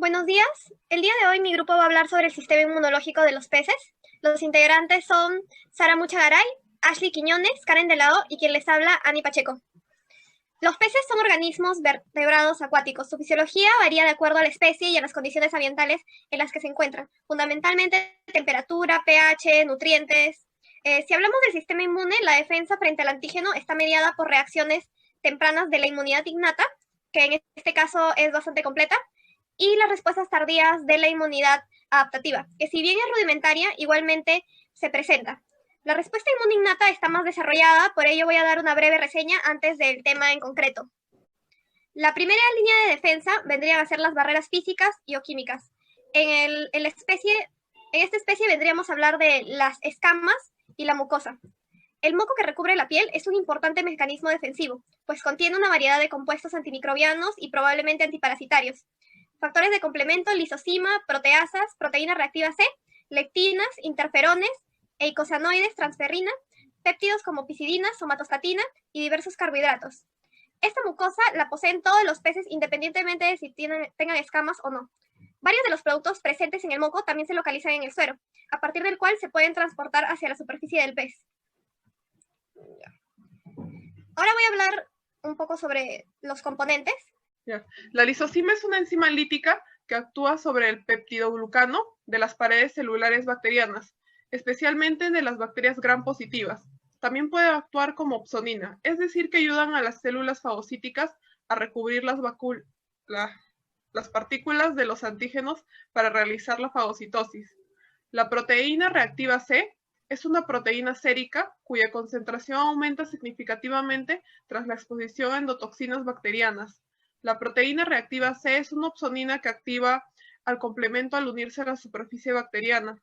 Buenos días. El día de hoy mi grupo va a hablar sobre el sistema inmunológico de los peces. Los integrantes son Sara Muchagaray, Ashley Quiñones, Karen Delado y quien les habla, Ani Pacheco. Los peces son organismos vertebrados acuáticos. Su fisiología varía de acuerdo a la especie y a las condiciones ambientales en las que se encuentran, fundamentalmente temperatura, pH, nutrientes. Si hablamos del sistema inmune, la defensa frente al antígeno está mediada por reacciones tempranas de la inmunidad innata, que en este caso es bastante completa, y las respuestas tardías de la inmunidad adaptativa, que si bien es rudimentaria, igualmente se presenta. La respuesta inmune innata está más desarrollada, por ello voy a dar una breve reseña antes del tema en concreto. La primera línea de defensa vendrían a ser las barreras físicas y o químicas. En esta especie vendríamos a hablar de las escamas y la mucosa. El moco que recubre la piel es un importante mecanismo defensivo, pues contiene una variedad de compuestos antimicrobianos y probablemente antiparasitarios. Factores de complemento, lisozima, proteasas, proteína reactiva C, lectinas, interferones, eicosanoides, transferrina, péptidos como pisidina, somatostatina y diversos carbohidratos. Esta mucosa la poseen todos los peces independientemente de si tengan escamas o no. Varios de los productos presentes en el moco también se localizan en el suero, a partir del cual se pueden transportar hacia la superficie del pez. Ahora voy a hablar un poco sobre los componentes. La lisozima es una enzima lítica que actúa sobre el peptidoglucano de las paredes celulares bacterianas, especialmente de las bacterias gram positivas. También puede actuar como opsonina, es decir, que ayudan a las células fagocíticas a recubrir las partículas de los antígenos para realizar la fagocitosis. La proteína reactiva C es una proteína sérica cuya concentración aumenta significativamente tras la exposición a endotoxinas bacterianas. La proteína reactiva C es una opsonina que activa al complemento al unirse a la superficie bacteriana.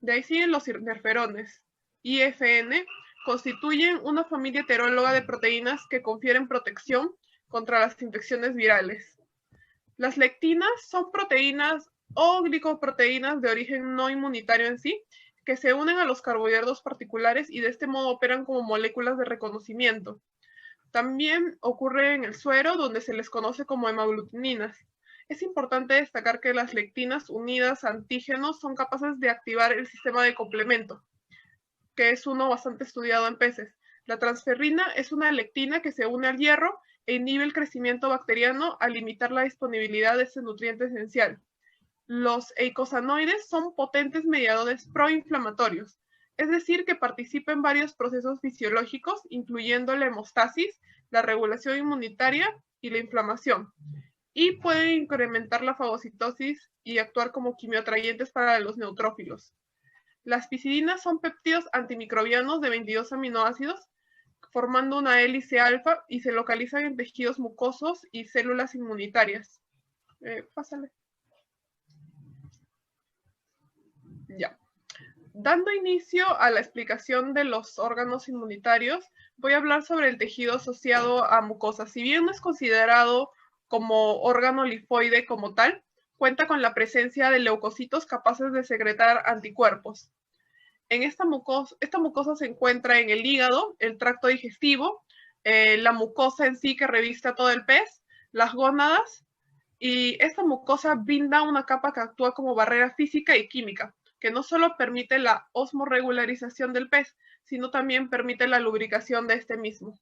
De ahí siguen los interferones. IFN constituyen una familia heteróloga de proteínas que confieren protección contra las infecciones virales. Las lectinas son proteínas o glicoproteínas de origen no inmunitario en sí, que se unen a los carbohidratos particulares y de este modo operan como moléculas de reconocimiento. También ocurre en el suero, donde se les conoce como hemaglutininas. Es importante destacar que las lectinas unidas a antígenos son capaces de activar el sistema de complemento, que es uno bastante estudiado en peces. La transferrina es una lectina que se une al hierro e inhibe el crecimiento bacteriano al limitar la disponibilidad de este nutriente esencial. Los eicosanoides son potentes mediadores proinflamatorios, es decir, que participa en varios procesos fisiológicos, incluyendo la hemostasis, la regulación inmunitaria y la inflamación, y pueden incrementar la fagocitosis y actuar como quimioatrayentes para los neutrófilos. Las pisidinas son péptidos antimicrobianos de 22 aminoácidos, formando una hélice alfa y se localizan en tejidos mucosos y células inmunitarias. Pásale. Ya. Dando inicio a la explicación de los órganos inmunitarios, voy a hablar sobre el tejido asociado a mucosas. Si bien no es considerado como órgano linfoide como tal, cuenta con la presencia de leucocitos capaces de secretar anticuerpos. Esta mucosa se encuentra en el hígado, el tracto digestivo, la mucosa en sí que reviste a todo el pez, las gónadas, y esta mucosa brinda una capa que actúa como barrera física y química, que no solo permite la osmorregularización del pez, sino también permite la lubricación de este mismo.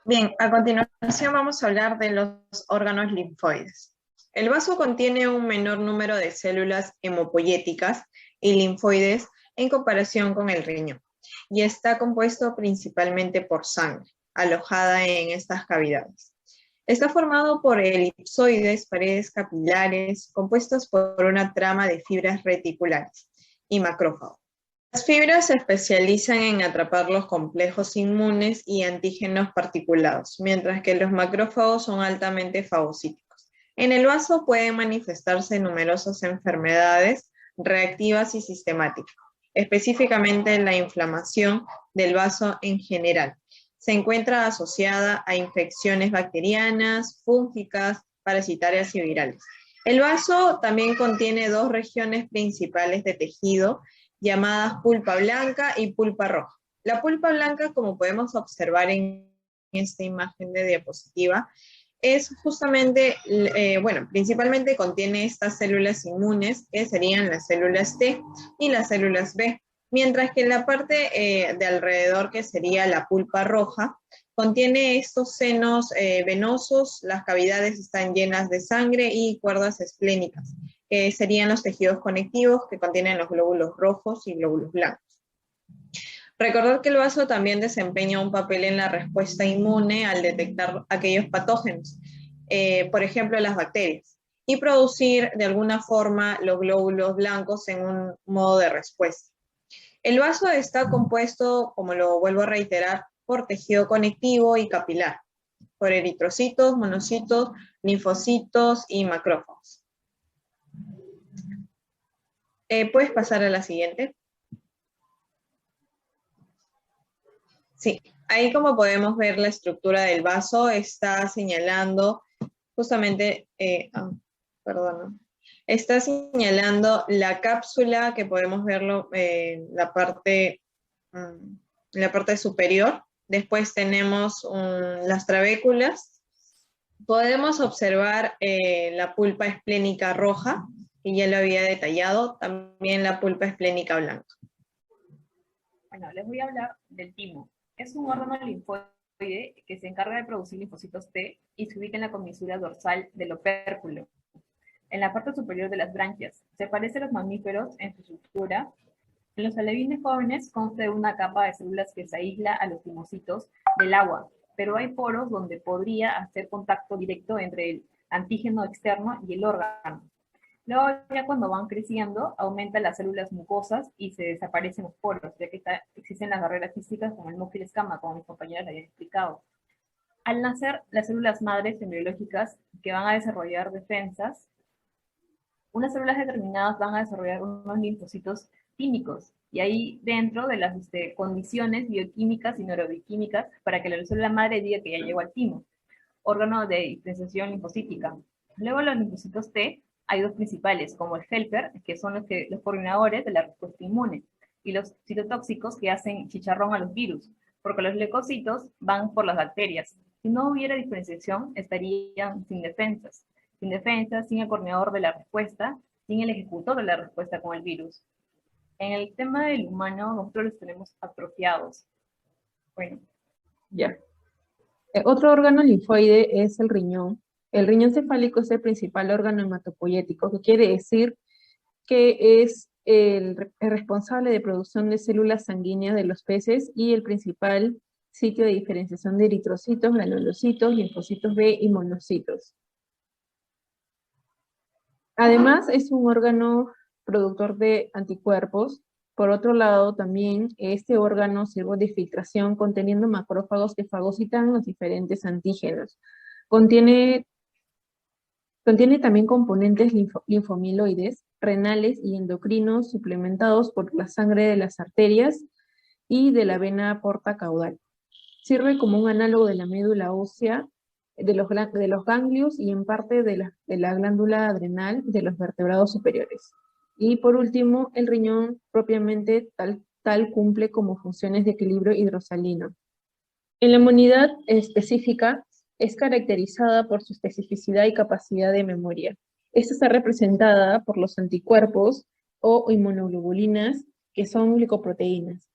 Bien, a continuación vamos a hablar de los órganos linfoides. El vaso contiene un menor número de células hemopoyéticas y linfoides en comparación con el riñón, y está compuesto principalmente por sangre, alojada en estas cavidades. Está formado por elipsoides, paredes capilares, compuestas por una trama de fibras reticulares y macrófagos. Las fibras se especializan en atrapar los complejos inmunes y antígenos particulados, mientras que los macrófagos son altamente fagocíticos. En el vaso pueden manifestarse numerosas enfermedades reactivas y sistemáticas, específicamente la inflamación del vaso en general. Se encuentra asociada a infecciones bacterianas, fúngicas, parasitarias y virales. El vaso también contiene dos regiones principales de tejido llamadas pulpa blanca y pulpa roja. La pulpa blanca, como podemos observar en esta imagen de diapositiva, es justamente, bueno, principalmente contiene estas células inmunes, que serían las células T y las células B, mientras que en la parte de alrededor, que sería la pulpa roja, contiene estos senos venosos, las cavidades están llenas de sangre y cuerdas esplénicas, que serían los tejidos conectivos que contienen los glóbulos rojos y glóbulos blancos. Recordar que el vaso también desempeña un papel en la respuesta inmune al detectar aquellos patógenos, por ejemplo las bacterias, y producir de alguna forma los glóbulos blancos en un modo de respuesta. El vaso está compuesto, como lo vuelvo a reiterar, por tejido conectivo y capilar, por eritrocitos, monocitos, linfocitos y macrófagos. ¿Puedes pasar a la siguiente? Sí, ahí como podemos ver la estructura del vaso está señalando justamente, está señalando la cápsula, que podemos verlo en la parte superior. Después tenemos las trabéculas. Podemos observar la pulpa esplénica roja, que ya lo había detallado, también la pulpa esplénica blanca. Bueno, les voy a hablar del timo. Es un órgano linfoide que se encarga de producir linfocitos T y se ubica en la comisura dorsal del opérculo, en la parte superior de las branquias. Se parece a los mamíferos en su estructura. En los alevines jóvenes consta de una capa de células que se aísla a los timocitos del agua, pero hay poros donde podría hacer contacto directo entre el antígeno externo y el órgano. Luego, ya cuando van creciendo, aumentan las células mucosas y se desaparecen los poros, ya que existen las barreras físicas como el músculo escama, como mis compañeras le habían explicado. Al nacer, las células madres embriológicas que van a desarrollar defensas, unas células determinadas van a desarrollar unos linfocitos tímicos, y ahí dentro de las condiciones bioquímicas y neurobioquímicas para que la célula madre diga que ya llegó al timo, órgano de diferenciación linfocítica. Luego los linfocitos T, hay dos principales, como el helper, que son los coordinadores de la respuesta inmune, y los citotóxicos que hacen chicharrón a los virus, porque los leucocitos van por las bacterias. Si no hubiera diferenciación, estarían sin defensas, sin el coordinador de la respuesta, sin el ejecutor de la respuesta con el virus. En el tema del humano, nosotros los tenemos atrofiados. Bueno. Ya. Otro órgano linfoide es el riñón. El riñón cefálico es el principal órgano hematopoyético, que quiere decir que es el responsable de producción de células sanguíneas de los peces y el principal sitio de diferenciación de eritrocitos, granulocitos, linfocitos B y monocitos. Además, es un órgano productor de anticuerpos. Por otro lado, también este órgano sirve de filtración conteniendo macrófagos que fagocitan los diferentes antígenos. Contiene también componentes linfomiloides, renales y endocrinos suplementados por la sangre de las arterias y de la vena porta caudal. Sirve como un análogo de la médula ósea, de los ganglios y en parte de la glándula adrenal de los vertebrados superiores. Y por último, el riñón propiamente tal cumple como funciones de equilibrio hidrosalino. En la inmunidad específica es caracterizada por su especificidad y capacidad de memoria. Esta está representada por los anticuerpos o inmunoglobulinas, que son glicoproteínas.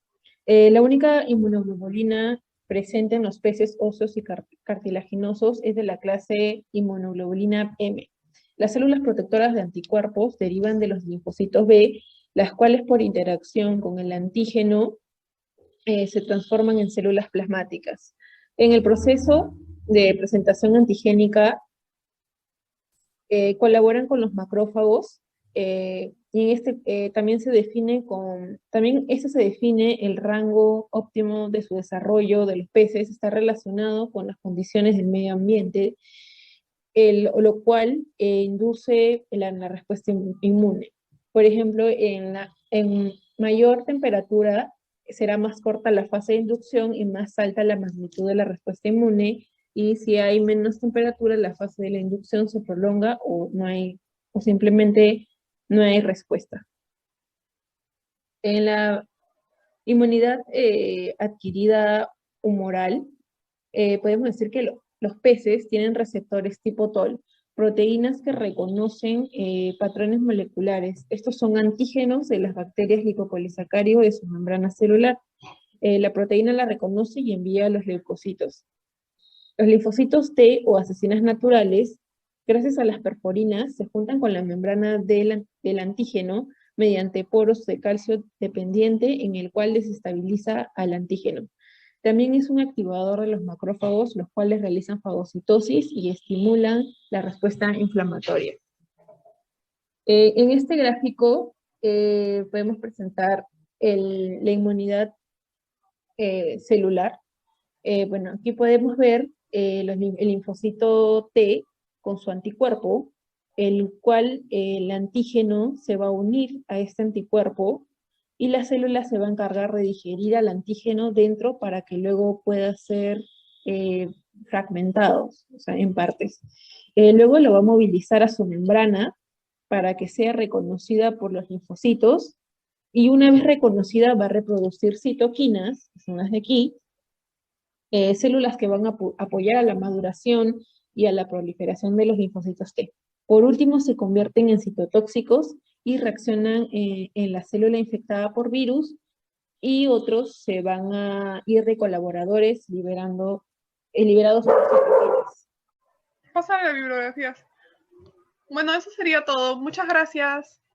La única inmunoglobulina presente en los peces óseos y cartilaginosos es de la clase inmunoglobulina M. Las células protectoras de anticuerpos derivan de los linfocitos B, las cuales por interacción con el antígeno se transforman en células plasmáticas. En el proceso de presentación antigénica colaboran con los macrófagos y en también se define el rango óptimo de su desarrollo de los peces, está relacionado con las condiciones del medio ambiente, lo cual induce la respuesta inmune. Por ejemplo, en mayor temperatura será más corta la fase de inducción y más alta la magnitud de la respuesta inmune, y si hay menos temperatura, la fase de la inducción se prolonga o simplemente no hay respuesta. En la inmunidad adquirida humoral, podemos decir que los peces tienen receptores tipo TOL, proteínas que reconocen patrones moleculares. Estos son antígenos de las bacterias lipopolisacárido de su membrana celular. La proteína la reconoce y envía a los leucocitos. Los linfocitos T o asesinas naturales, gracias a las perforinas, se juntan con la membrana del antígeno mediante poros de calcio dependiente en el cual desestabiliza al antígeno. También es un activador de los macrófagos, los cuales realizan fagocitosis y estimulan la respuesta inflamatoria. En este gráfico podemos presentar la inmunidad celular. Bueno, aquí podemos ver el linfocito T con su anticuerpo, el cual el antígeno se va a unir a este anticuerpo y la célula se va a encargar de digerir al antígeno dentro para que luego pueda ser fragmentado, o sea, en partes. Luego lo va a movilizar a su membrana para que sea reconocida por los linfocitos y una vez reconocida va a reproducir citoquinas, que son las de aquí, células que van a apoyar a la maduración y a la proliferación de los linfocitos T. Por último, se convierten en citotóxicos y reaccionan en la célula infectada por virus, y otros se van a ir de colaboradores liberados por citoquinas. Pasa a las bibliografías. Bueno, eso sería todo. Muchas gracias.